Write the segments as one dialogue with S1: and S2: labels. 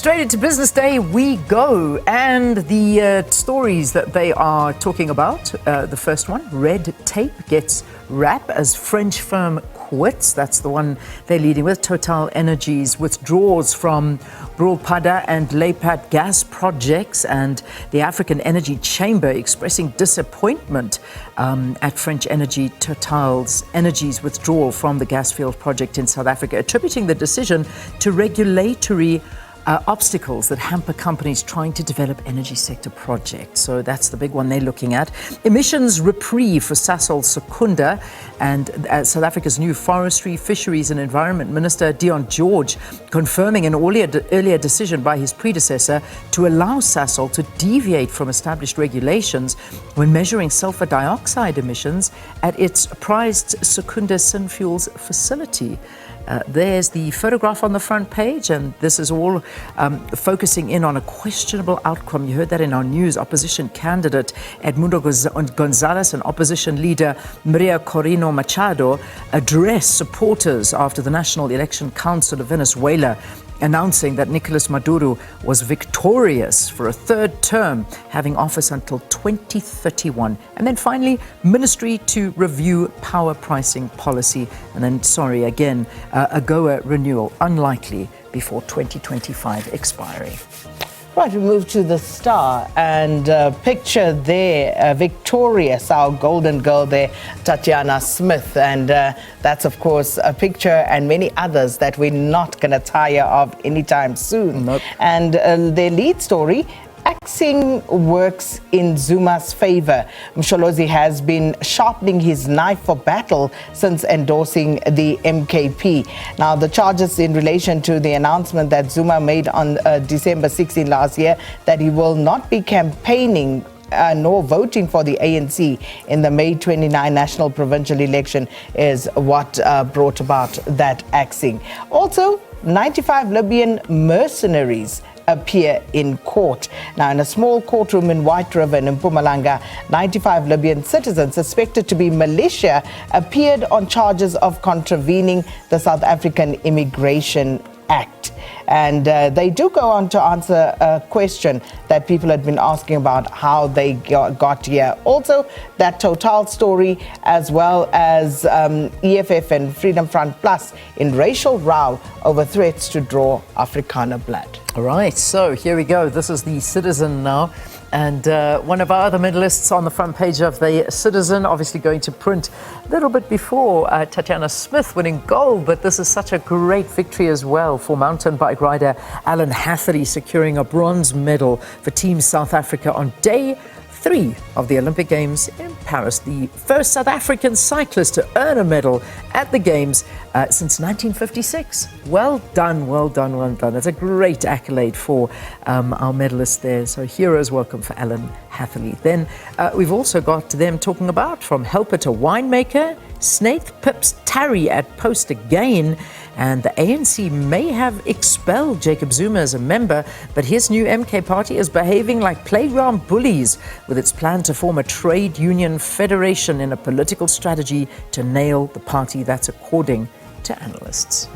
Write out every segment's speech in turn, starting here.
S1: Straight into business day we go, and the stories that they are talking about, the first one, red tape gets rap as French firm quits. That's the one they're leading with. Total Energies withdraws from Brulpadda and Leipat gas projects, and the African Energy Chamber expressing disappointment at French Energy Total's Energy's withdrawal from the gas field project in South Africa, attributing the decision to regulatory obstacles that hamper companies trying to develop energy sector projects. So that's the big one they're looking at. Emissions reprieve for Sasol Secunda, and South Africa's new Forestry, Fisheries and Environment Minister Dion George confirming an earlier decision by his predecessor to allow Sasol to deviate from established regulations when measuring sulfur dioxide emissions at its prized Secunda Synfuels facility. There's the photograph on the front page, and this is all focusing in on a questionable outcome. You heard that in our news. Opposition candidate Edmundo Gonzalez and opposition leader Maria Corina Machado addressed supporters after the National Election Council of Venezuela announcing that Nicolas Maduro was victorious for a third term, having office until 2031. And then finally, ministry to review power pricing policy. And then, again, AGOA renewal unlikely before 2025 expiry.
S2: Right, we move to the Star, and picture there, victorious, our golden girl there, Tatiana Smith, and that's of course a picture and many others that we're not going to tire of anytime soon.
S1: Nope.
S2: And their lead story, axing works in Zuma's favor. Msholozi has been sharpening his knife for battle since endorsing the MKP. Now, the charges in relation to the announcement that Zuma made on December 16 last year that he will not be campaigning nor voting for the ANC in the May 29 national provincial election is what brought about that axing. Also, 95 Libyan mercenaries appear in court. Now, in a small courtroom in White River in Mpumalanga, 95 Libyan citizens suspected to be militia appeared on charges of contravening the South African Immigration Act. And they do go on to answer a question that people had been asking about how they got here. Also, that Total story, as well as EFF and Freedom Front Plus in racial row over threats to draw Afrikaner blood.
S1: All right, so here we go. This is the Citizen now. And one of our other medalists on the front page of the Citizen, obviously going to print a little bit before Tatiana Smith winning gold, but this is such a great victory as well for mountain bike rider Alan Hatherley, securing a bronze medal for Team South Africa on day 3 of the Olympic Games in Paris, the first South African cyclist to earn a medal at the Games since 1956. Well done, well done, well done. That's a great accolade for our medalists there. So heroes welcome for Alan Hatherley. Then we've also got them talking about from helper to winemaker, Snaith Pips tarry at post again, and the ANC may have expelled Jacob Zuma as a member, but his new MK party is behaving like playground bullies with its plan to form a trade union federation in a political strategy to nail the party. That's according to analysts.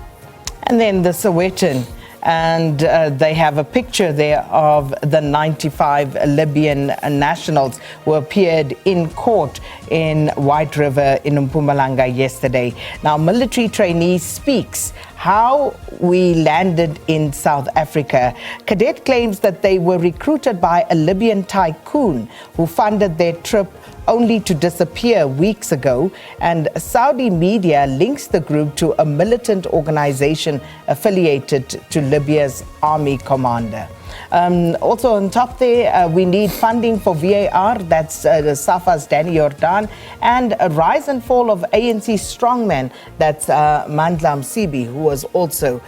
S2: And then the Sowetan, and they have a picture there of the 95 Libyan nationals who appeared in court in White River in Mpumalanga yesterday. Now, military trainee speaks how we landed in South Africa. Cadet claims that they were recruited by a Libyan tycoon who funded their trip only to disappear weeks ago, and Saudi media links the group to a militant organization affiliated to Libya's army commander. Also on top there, we need funding for VAR, that's SAFA's Danny Jordan, and a rise and fall of ANC strongman, that's Mandla Msibi, who was also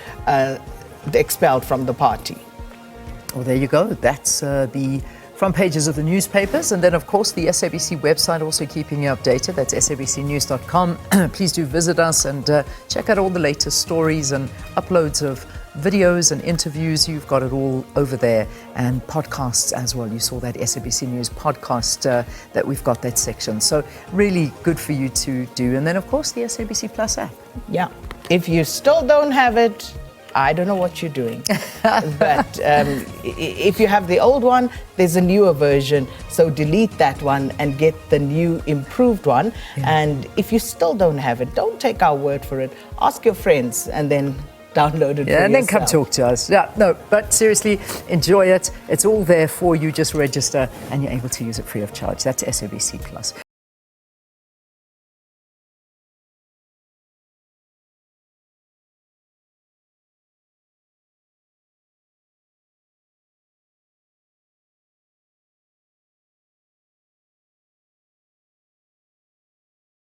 S2: expelled from the party.
S1: Well, there you go. That's the front pages of the newspapers, and then of course the SABC website also keeping you updated. That's sabcnews.com. Please do visit us and check out all the latest stories and uploads of videos and interviews. You've got it all over there, and podcasts as well. You saw that SABC News podcast that we've got that section, so really good for you to do. And then of course the SABC Plus app.
S2: Yeah, if you still don't have it, I don't know what you're doing. But if you have the old one, there's a newer version. So delete that one and get the new improved one. And if you still don't have it, don't take our word for it. Ask your friends and then download it for
S1: and then come
S2: yourself.
S1: talk to us. Yeah, no, but seriously, enjoy it. It's all there for you. Just register and you're able to use it free of charge. That's SABC Plus.